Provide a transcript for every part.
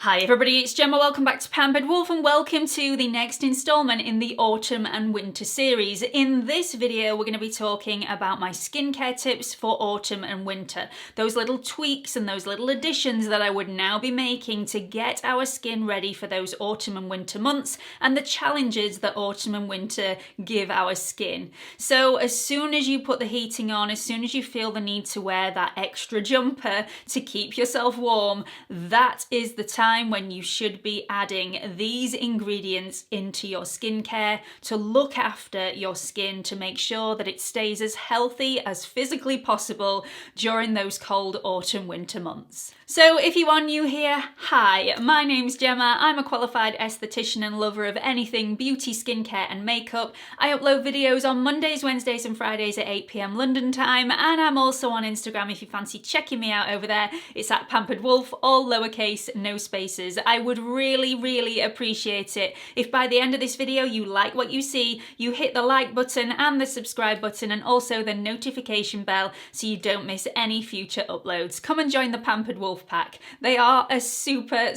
Hi everybody, it's Gemma. Welcome back to Pampered Wolf and welcome to the next installment in the autumn and winter series. In this video, we're going to be talking about my skincare tips for autumn and winter. Those little tweaks and those little additions that I would now be making to get our skin ready for those autumn and winter months and the challenges that autumn and winter give our skin. So as soon as you put the heating on, as soon as you feel the need to wear that extra jumper to keep yourself warm, that is the time when you should be adding these ingredients into your skincare to look after your skin to make sure that it stays as healthy as physically possible during those cold autumn winter months. So if you are new here, hi, my name's Gemma. I'm a qualified esthetician and lover of anything beauty, skincare and makeup. I upload videos on Mondays, Wednesdays and Fridays at 8 PM London time, and I'm also on Instagram if you fancy checking me out over there. It's at Pampered Wolf, all lowercase, no spaces. I would really appreciate it if by the end of this video you like what you see, you hit the like button and the subscribe button and also the notification bell so you don't miss any future uploads. Come and join the Pampered Wolf pack. They are a super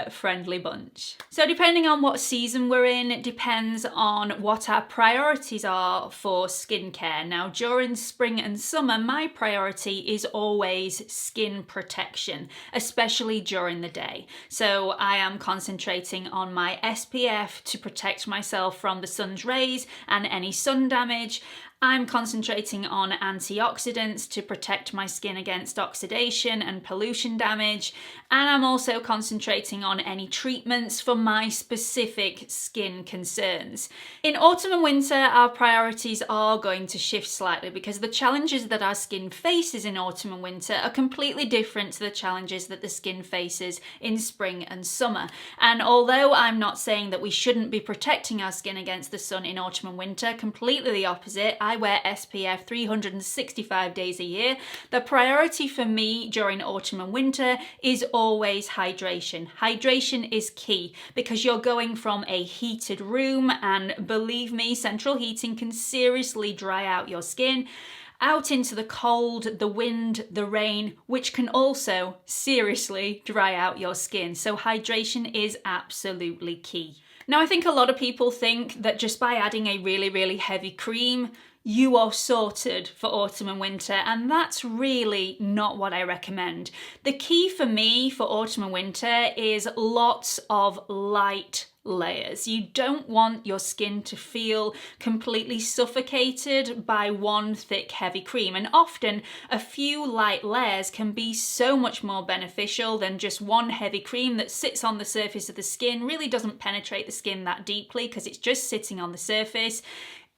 friendly bunch. So depending on what season we're in, it depends on what our priorities are for skincare. Now during spring and summer, my priority is always skin protection, especially during the day. So I am concentrating on my SPF to protect myself from the sun's rays and any sun damage. I'm concentrating on antioxidants to protect my skin against oxidation and pollution damage. And I'm also concentrating on any treatments for my specific skin concerns. In autumn and winter, our priorities are going to shift slightly because the challenges that our skin faces in autumn and winter are completely different to the challenges that the skin faces in spring and summer. And although I'm not saying that we shouldn't be protecting our skin against the sun in autumn and winter, completely the opposite. I wear SPF 365 days a year. The priority for me during autumn and winter is always hydration. Hydration is key because you're going from a heated room, and believe me, central heating can seriously dry out your skin, out into the cold, the wind, the rain, which can also seriously dry out your skin. So hydration is absolutely key. Now, I think a lot of people think that just by adding a really heavy cream, you are sorted for autumn and winter, and that's really not what I recommend. The key for me for autumn and winter is lots of light layers. You don't want your skin to feel completely suffocated by one thick heavy cream, and often a few light layers can be so much more beneficial than just one heavy cream that sits on the surface of the skin, really doesn't penetrate the skin that deeply because it's just sitting on the surface.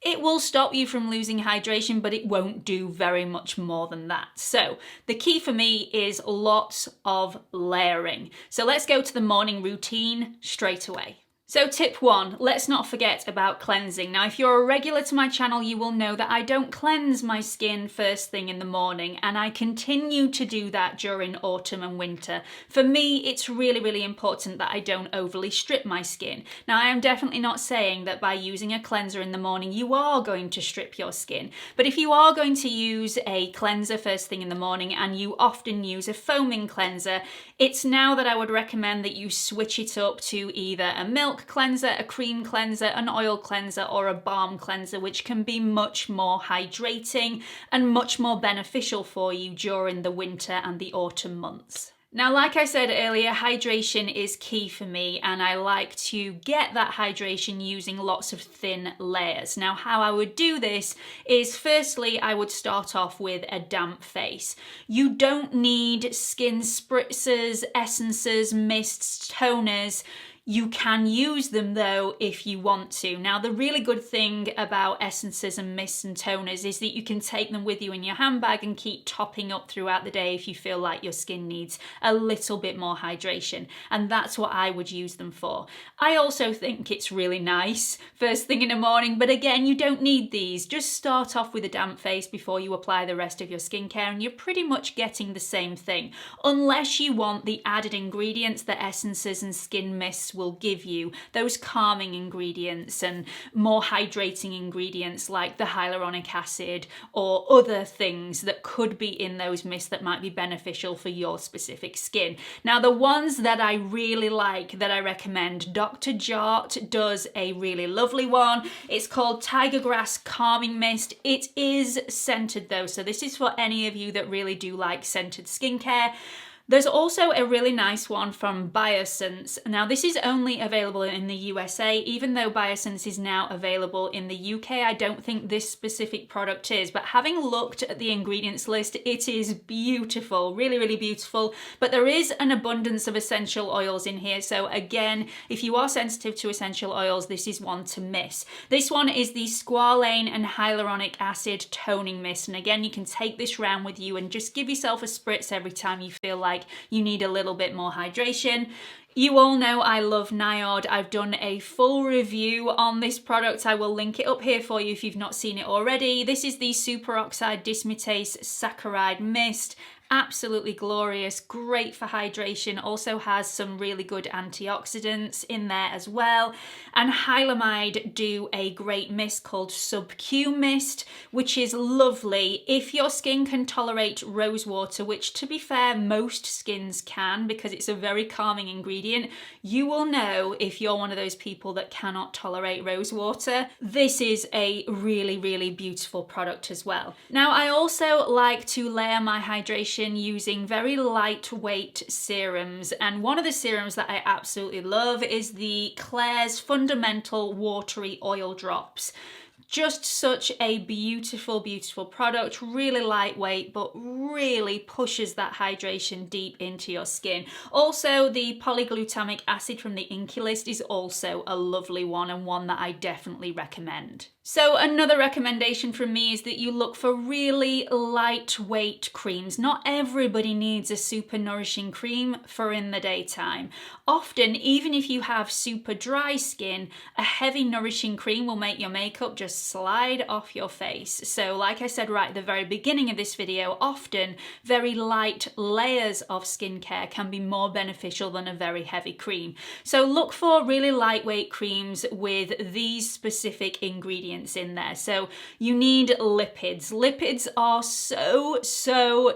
It will stop you from losing hydration, but it won't do very much more than that. So the key for me is lots of layering. So let's go to the morning routine straight away. So tip 1, let's not forget about cleansing. Now, if you're a regular to my channel, you will know that I don't cleanse my skin first thing in the morning, and I continue to do that during autumn and winter. For me, it's really important that I don't overly strip my skin. Now, I am definitely not saying that by using a cleanser in the morning, you are going to strip your skin. But if you are going to use a cleanser first thing in the morning, and you often use a foaming cleanser, it's now that I would recommend that you switch it up to either a milk cleanser, a cream cleanser, an oil cleanser, or a balm cleanser, which can be much more hydrating and much more beneficial for you during the winter and the autumn months. Now, like I said earlier, hydration is key for me, and I like to get that hydration using lots of thin layers. Now, how I would do this is, firstly, I would start off with a damp face. You don't need skin spritzers, essences, mists, toners. You can use them though if you want to. Now, the really good thing about essences and mists and toners is that you can take them with you in your handbag and keep topping up throughout the day if you feel like your skin needs a little bit more hydration. And that's what I would use them for. I also think it's really nice first thing in the morning, but again, you don't need these. Just start off with a damp face before you apply the rest of your skincare, and you're pretty much getting the same thing, unless you want the added ingredients that essences and skin mists products will give you those calming ingredients and more hydrating ingredients like the hyaluronic acid or other things that could be in those mists that might be beneficial for your specific skin. Now, the ones that I really like that I recommend, Dr. Jart does a really lovely one. It's called Tiger Grass Calming Mist. It is scented though, so this is for any of you that really do like scented skincare. There's also a really nice one from Biossance. Now, this is only available in the USA, even though Biossance is now available in the UK. I don't think this specific product is, but having looked at the ingredients list, it is beautiful, really, really beautiful. But there is an abundance of essential oils in here. So again, if you are sensitive to essential oils, this is one to miss. This one is the Squalane and Hyaluronic Acid Toning Mist. And again, you can take this round with you and just give yourself a spritz every time you feel like you need a little bit more hydration. You all know I love Niod. I've done a full review on this product. I will link it up here for you if you've not seen it already. This is the Superoxide Dismutase Saccharide Mist. Absolutely glorious, great for hydration, also has some really good antioxidants in there as well. And Hylamide do a great mist called Sub-Q Mist, which is lovely if your skin can tolerate rose water, which to be fair, most skins can because it's a very calming ingredient. You will know if you're one of those people that cannot tolerate rose water. This is a really, really beautiful product as well. Now, I also like to layer my hydration using very lightweight serums, and one of the serums that I absolutely love is the Klairs Fundamental Watery Oil Drops. Just such a beautiful, beautiful product, really lightweight, but really pushes that hydration deep into your skin. Also, the polyglutamic acid from the Inkey List is also a lovely one and one that I definitely recommend. So another recommendation from me is that you look for really lightweight creams. Not everybody needs a super nourishing cream for in the daytime. Often, even if you have super dry skin, a heavy nourishing cream will make your makeup just slide off your face. So like I said right at the very beginning of this video, often very light layers of skincare can be more beneficial than a very heavy cream. So look for really lightweight creams with these specific ingredients in there. So you need lipids. Lipids are so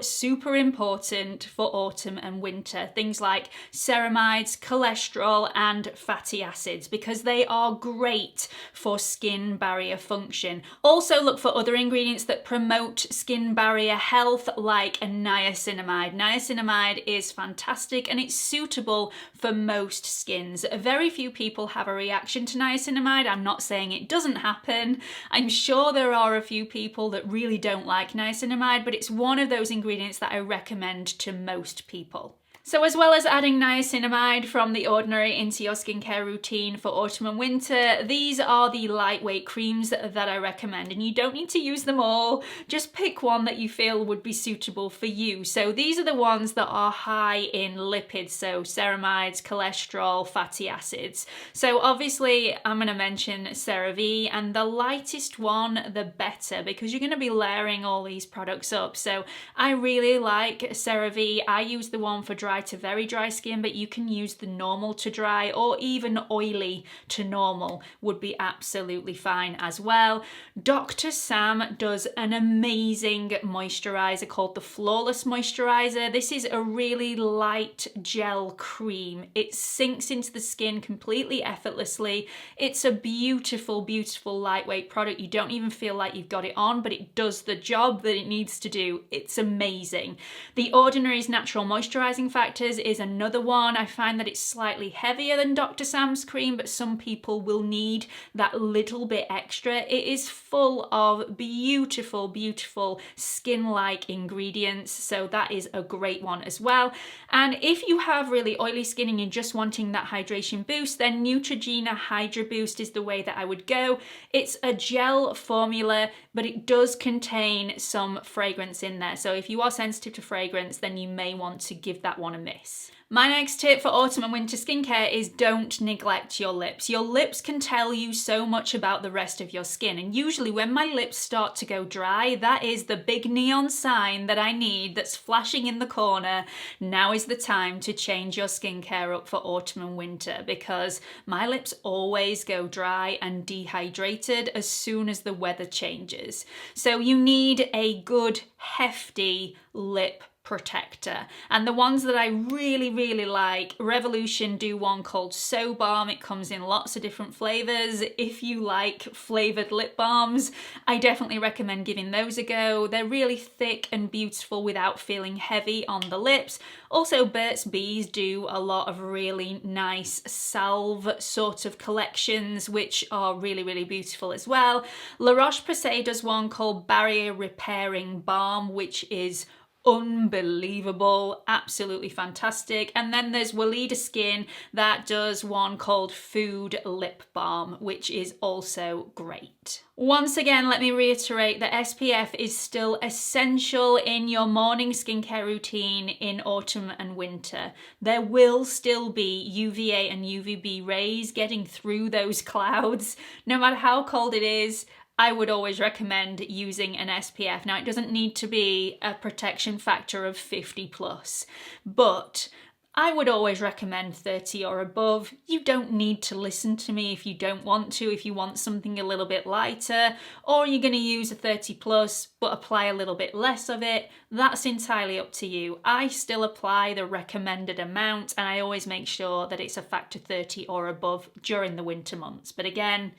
super important for autumn and winter. Things like ceramides, cholesterol, and fatty acids, because they are great for skin barrier function. Also look for other ingredients that promote skin barrier health, like a niacinamide. Niacinamide is fantastic and it's suitable for most skins. Very few people have a reaction to niacinamide. I'm not saying it doesn't happen. I'm sure there are a few people that really don't like niacinamide, but it's one of those ingredients that I recommend to most people. So as well as adding niacinamide from The Ordinary into your skincare routine for autumn and winter, these are the lightweight creams that I recommend, and you don't need to use them all. Just pick one that you feel would be suitable for you. So these are the ones that are high in lipids, so ceramides, cholesterol, fatty acids. So obviously I'm going to mention CeraVe, and the lightest one the better, because you're going to be layering all these products up. So I really like CeraVe. I use the one for dry to very dry skin, but you can use the normal to dry or even oily to normal would be absolutely fine as well. Dr. Sam does an amazing moisturizer called the Flawless Moisturizer. This is a really light gel cream. It sinks into the skin completely effortlessly. It's a beautiful, beautiful lightweight product. You don't even feel like you've got it on, but it does the job that it needs to do. It's amazing. The Ordinary's Natural Moisturizing Factors is another one. I find that it's slightly heavier than Dr. Sam's cream, but some people will need that little bit extra. It is full of beautiful, beautiful skin-like ingredients, so that is a great one as well. And if you have really oily skin and you're just wanting that hydration boost, then Neutrogena Hydra Boost is the way that I would go. It's a gel formula, but it does contain some fragrance in there. So if you are sensitive to fragrance, then you may want to give that one want to miss. My next tip for autumn and winter skincare is don't neglect your lips. Your lips can tell you so much about the rest of your skin, and usually when my lips start to go dry, that is the big neon sign that I need that's flashing in the corner. Now is the time to change your skincare up for autumn and winter, because my lips always go dry and dehydrated as soon as the weather changes. So you need a good, hefty lip protector, and the ones that I really like, Revolution do one called So Balm. It comes in lots of different flavors. If you like flavored lip balms, I definitely recommend giving those a go. They're really thick and beautiful without feeling heavy on the lips. Also, Burt's Bees do a lot of really nice salve sort of collections, which are really beautiful as well. La Roche-Posay does one called Barrier Repairing Balm, which is unbelievable, absolutely fantastic. And then there's Weleda Skin that does one called Food Lip Balm, which is also great. Once again, let me reiterate that SPF is still essential in your morning skincare routine in autumn and winter. There will still be UVA and UVB rays getting through those clouds, no matter how cold it is. I would always recommend using an SPF. Now, it doesn't need to be a protection factor of 50 plus, but I would always recommend 30 or above. You don't need to listen to me if you don't want to, if you want something a little bit lighter, or you're going to use a 30 plus but apply a little bit less of it. That's entirely up to you. I still apply the recommended amount, and I always make sure that it's a factor 30 or above during the winter months. But again,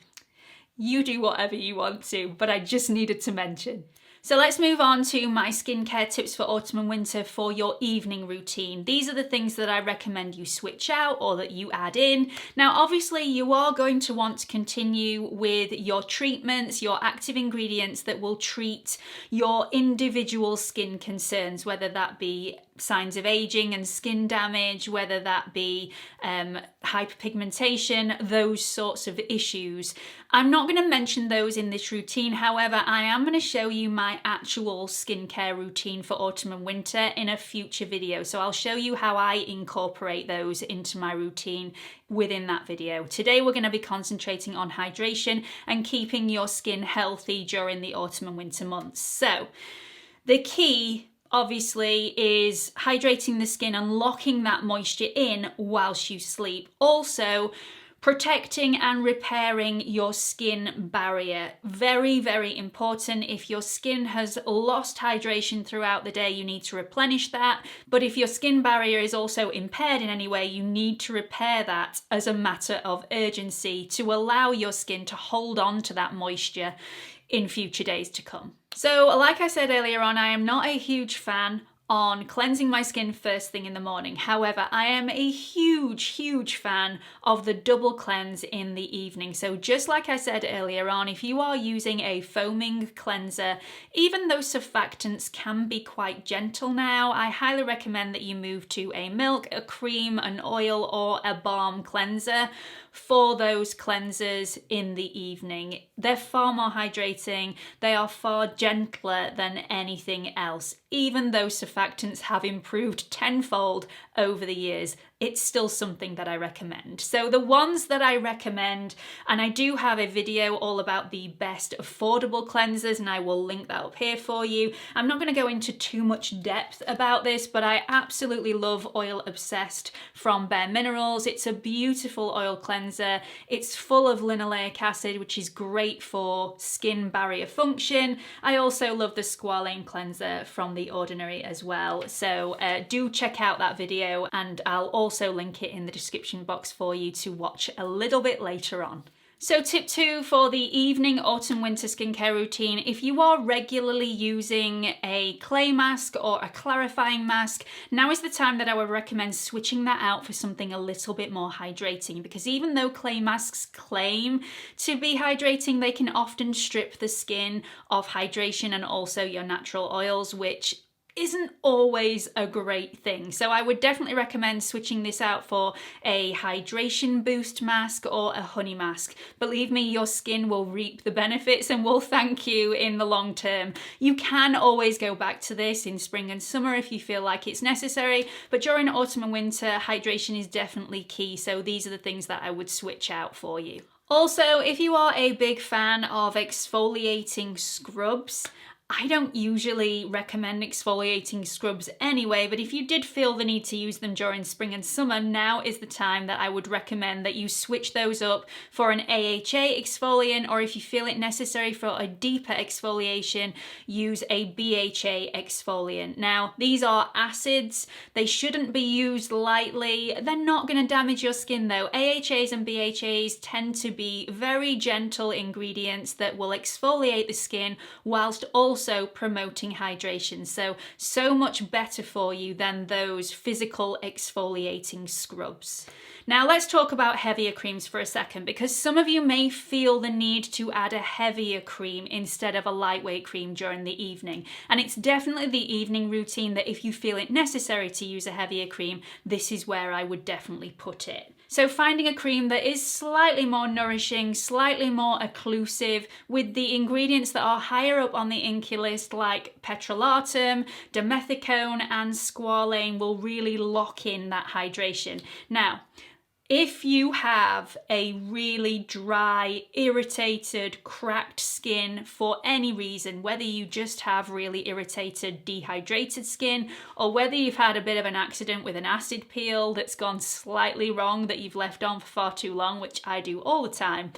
you do whatever you want to, but I just needed to mention. So let's move on to my skincare tips for autumn and winter for your evening routine. These are the things that I recommend you switch out or that you add in. Now, obviously, you are going to want to continue with your treatments, your active ingredients that will treat your individual skin concerns, whether that be signs of aging and skin damage, whether that be hyperpigmentation, those sorts of issues. I'm not going to mention those in this routine. However, I am going to show you my actual skincare routine for autumn and winter in a future video. So I'll show you how I incorporate those into my routine within that video. Today, we're going to be concentrating on hydration and keeping your skin healthy during the autumn and winter months. So the key, obviously, is hydrating the skin and locking that moisture in whilst you sleep. Also, protecting and repairing your skin barrier. Very important. If your skin has lost hydration throughout the day, you need to replenish that. But if your skin barrier is also impaired in any way, you need to repair that as a matter of urgency to allow your skin to hold on to that moisture in future days to come. So, like I said earlier on, I am not a huge fan on cleansing my skin first thing in the morning. However, I am a huge fan of the double cleanse in the evening. So just like I said earlier on, if you are using a foaming cleanser, even though surfactants can be quite gentle now, I highly recommend that you move to a milk, a cream, an oil, or a balm cleanser for those cleansers in the evening. They're far more hydrating, they are far gentler than anything else. Even though surfactants have improved tenfold over the years, it's still something that I recommend. So the ones that I recommend, and I do have a video all about the best affordable cleansers, and I will link that up here for you. I'm not going to go into too much depth about this, but I absolutely love Oil Obsessed from Bare Minerals. It's a beautiful oil cleanser. It's full of linoleic acid, which is great for skin barrier function. I also love the Squalane cleanser from The Ordinary as well. So do check out that video, and I'll also link it in the description box for you to watch a little bit later on. So tip 2 for the evening autumn winter skincare routine. If you are regularly using a clay mask or a clarifying mask, now is the time that I would recommend switching that out for something a little bit more hydrating, because even though clay masks claim to be hydrating, they can often strip the skin of hydration and also your natural oils, which isn't always a great thing. So I would definitely recommend switching this out for a hydration boost mask or a honey mask. Believe me, your skin will reap the benefits and will thank you in the long term. You can always go back to this in spring and summer if you feel like it's necessary, but during autumn and winter, hydration is definitely key. So these are the things that I would switch out for you. Also, if you are a big fan of exfoliating scrubs, I don't usually recommend exfoliating scrubs anyway, but if you did feel the need to use them during spring and summer, now is the time that I would recommend that you switch those up for an AHA exfoliant, or if you feel it necessary for a deeper exfoliation, use a BHA exfoliant. Now, these are acids. They shouldn't be used lightly. They're not going to damage your skin though. AHAs and BHAs tend to be very gentle ingredients that will exfoliate the skin whilst also promoting hydration. So much better for you than those physical exfoliating scrubs. Now let's talk about heavier creams for a second, because some of you may feel the need to add a heavier cream instead of a lightweight cream during the evening. And it's definitely the evening routine that if you feel it necessary to use a heavier cream, this is where I would definitely put it. So finding a cream that is slightly more nourishing, slightly more occlusive, with the ingredients that are higher up on the INCI list like petrolatum, dimethicone and squalane will really lock in that hydration. Now, if you have a really dry, irritated, cracked skin for any reason, whether you just have really irritated, dehydrated skin, or whether you've had a bit of an accident with an acid peel that's gone slightly wrong that you've left on for far too long, which I do all the time,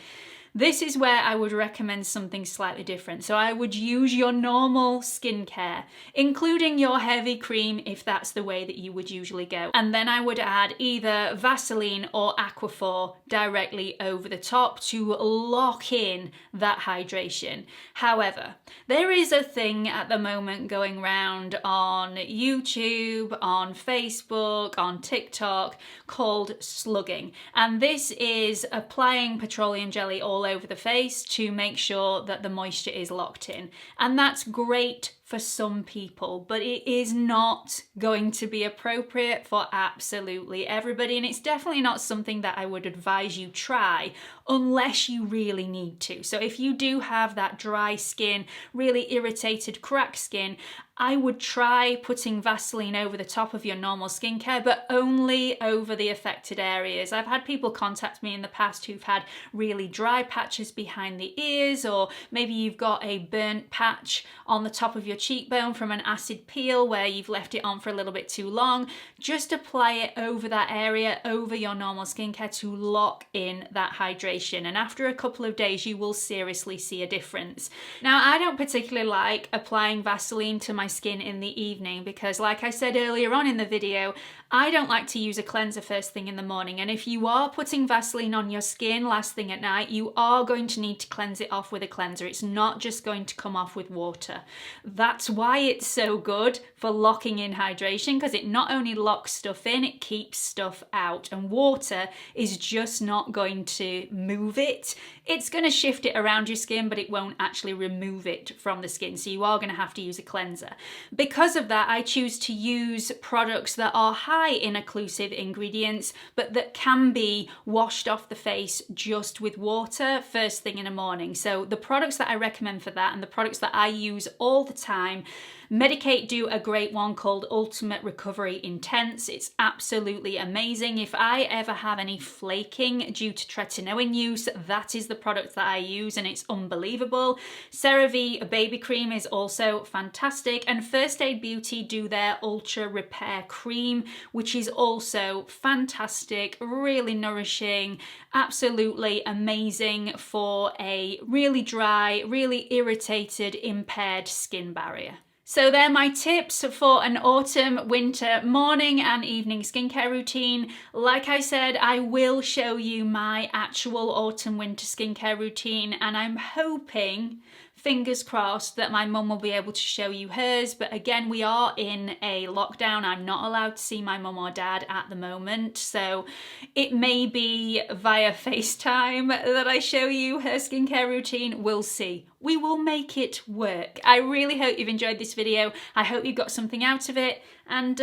this is where I would recommend something slightly different. So I would use your normal skincare, including your heavy cream if that's the way that you would usually go. And then I would add either Vaseline or Aquaphor directly over the top to lock in that hydration. However, there is a thing at the moment going around on YouTube, on Facebook, on TikTok called slugging. And this is applying petroleum jelly all over the face to make sure that the moisture is locked in. And that's great for some people, but it is not going to be appropriate for absolutely everybody, and it's definitely not something that I would advise you try unless you really need to. So if you do have that dry skin, really irritated, cracked skin, I would try putting Vaseline over the top of your normal skincare, but only over the affected areas. I've had people contact me in the past who've had really dry patches behind the ears, or maybe you've got a burnt patch on the top of your cheekbone from an acid peel where you've left it on for a little bit too long. Just apply it over that area, over your normal skincare, to lock in that hydration. And after a couple of days, you will seriously see a difference. Now, I don't particularly like applying Vaseline to my skin in the evening because, like I said earlier on in the video, I don't like to use a cleanser first thing in the morning. And if you are putting Vaseline on your skin last thing at night, you are going to need to cleanse it off with a cleanser. It's not just going to come off with water. That's why it's so good for locking in hydration, because it not only locks stuff in, it keeps stuff out. And water is just not going to move it. It's going to shift it around your skin, but it won't actually remove it from the skin. So you are going to have to use a cleanser. Because of that, I choose to use products that are high in occlusive ingredients, but that can be washed off the face just with water first thing in the morning. So the products that I recommend for that, and the products that I use all the time, Medik8 do a great one called Ultimate Recovery Intense. It's absolutely amazing. If I ever have any flaking due to tretinoin use, that is the product that I use, and it's unbelievable. CeraVe Baby Cream is also fantastic, and First Aid Beauty do their Ultra Repair Cream, which is also fantastic, really nourishing, absolutely amazing for a really dry, really irritated, impaired skin barrier. So they're my tips for an autumn, winter, morning and evening skincare routine. Like I said, I will show you my actual autumn, winter skincare routine, and I'm hoping, fingers crossed that my mum will be able to show you hers, but again, we are in a lockdown. I'm not allowed to see my mum or dad at the moment, so it may be via FaceTime that I show you her skincare routine. We'll see. We will make it work. I really hope you've enjoyed this video. I hope you got something out of it, and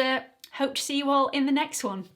hope to see you all in the next one.